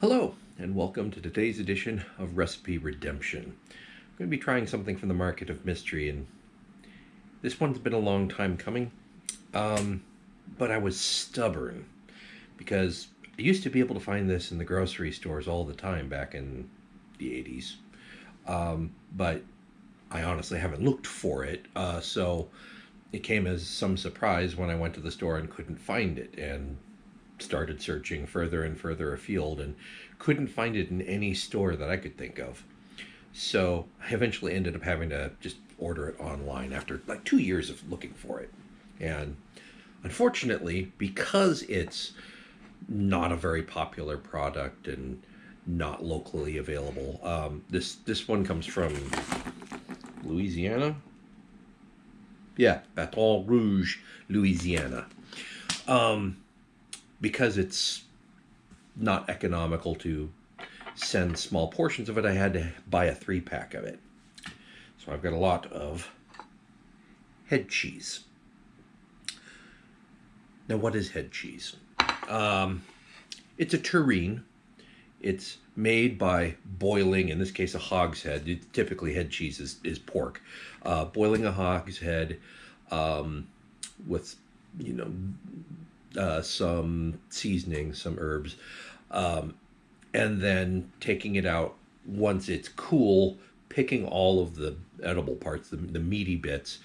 Hello, and welcome to today's edition of Recipe Redemption. I'm going to be trying something from the market of mystery, and this one's been a long time coming. Um, but I was stubborn because I used to be able to find this in the grocery stores all the time back in the 80s. But I honestly haven't looked for it, so it came as some surprise when I went to the store and couldn't find it, and started searching further and further afield and couldn't find it in any store that I could think of. So I eventually ended up having to just order it online after like 2 years of looking for it. And unfortunately, because it's not a very popular product and not locally available, this one comes from Louisiana. Yeah, Baton Rouge, Louisiana. Um, because it's not economical to send small portions of it, I had to buy a 3 pack of it. So I've got a lot of head cheese. Now, what is head cheese? Um, it's a terrine. It's made by boiling, in this case, a hog's head. Typically, head cheese is pork. Boiling a hog's head um, with, you know, some seasoning, some herbs, um, and then taking it out once it's cool, picking all of the edible parts, the meaty bits,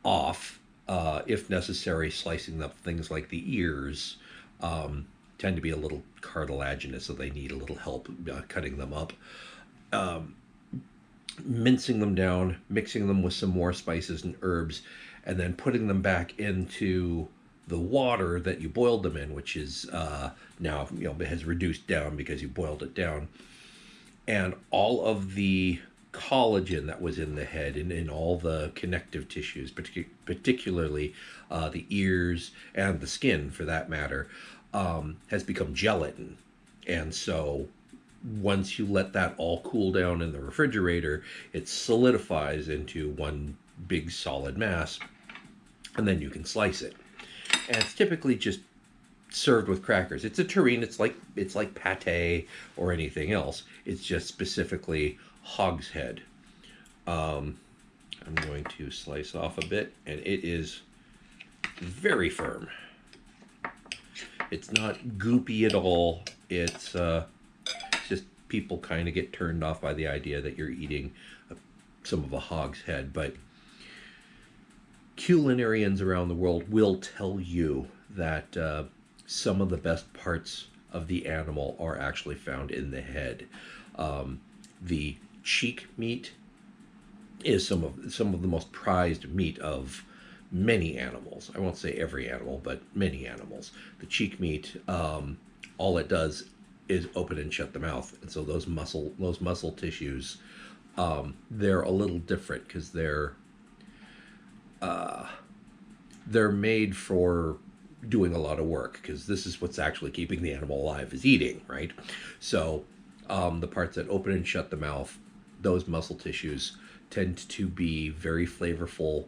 off, if necessary, slicing up things like the ears. Um, Tend to be a little cartilaginous, so they need a little help cutting them up. Um, Mincing them down, mixing them with some more spices and herbs, and then putting them back into the water that you boiled them in, which is now has reduced down because you boiled it down, and all of the collagen that was in the head and in all the connective tissues, particularly the ears and the skin, for that matter, has become gelatin, and so once you let that all cool down in the refrigerator, it solidifies into one big solid mass, and then you can slice it. And it's typically just served with crackers. It's a terrine. It's like pate or anything else. It's just specifically hog's head. Um, I'm going to slice off a bit, and it is very firm. It's not goopy at all. It's just people kind of get turned off by the idea that you're eating some of a hog's head, but culinarians around the world will tell you that some of the best parts of the animal are actually found in the head. The cheek meat is some of the most prized meat of many animals. I won't say every animal, but many animals. The cheek meat, all it does is open and shut the mouth, and so those muscle tissues, they're a little different because they're made for doing a lot of work, because this is what's actually keeping the animal alive, is eating, right? So the parts that open and shut the mouth, those muscle tissues tend to be very flavorful,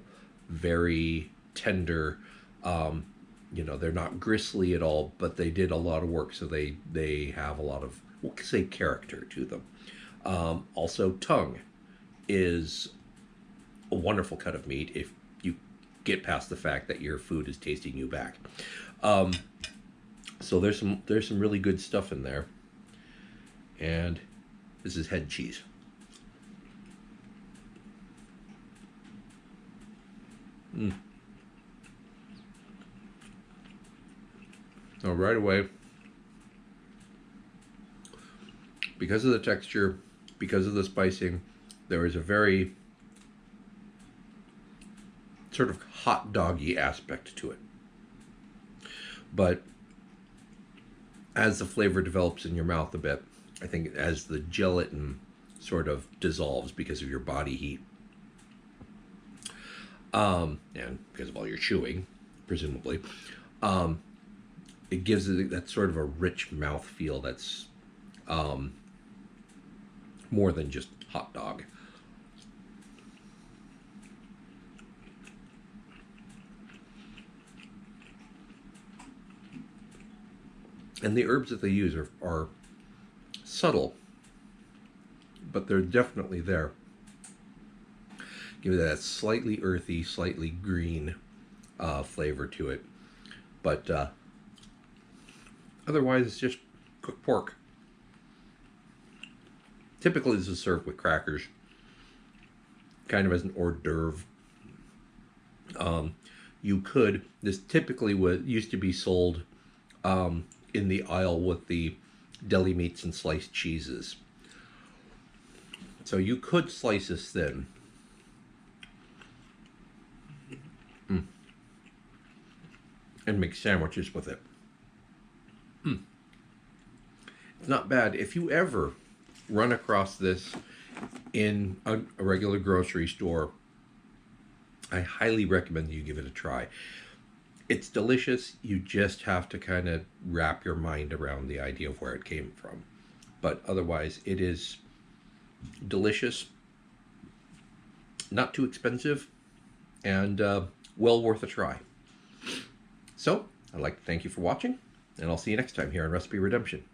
very tender. Um, they're not gristly at all, but they did a lot of work, so they have a lot of, we'll say, character to them. Also, tongue is a wonderful cut of meat if you get past the fact that your food is tasting you back. Um, so there's some really good stuff in there, and this is head cheese. Mm. Now, right away, because of the texture, because of the spicing, there is a very sort of hot doggy aspect to it. But as the flavor develops in your mouth a bit, I think as the gelatin sort of dissolves because of your body heat, and because of all your chewing, presumably, um, it gives it that sort of a rich mouth feel that's um, more than just hot dog. And the herbs that they use are subtle, but they're definitely there. Give it that slightly earthy, slightly green flavor to it. But otherwise, it's just cooked pork. Typically, this is served with crackers, kind of as an hors d'oeuvre. You could, this typically used to be sold in the aisle with the deli meats and sliced cheeses. So you could slice this thin. And make sandwiches with it. It's not bad. If you ever run across this in a regular grocery store, I highly recommend you give it a try. It's delicious. You just have to kind of wrap your mind around the idea of where it came from. But otherwise, it is delicious, not too expensive, and well worth a try. So, I'd like to thank you for watching, and I'll see you next time here on Recipe Redemption.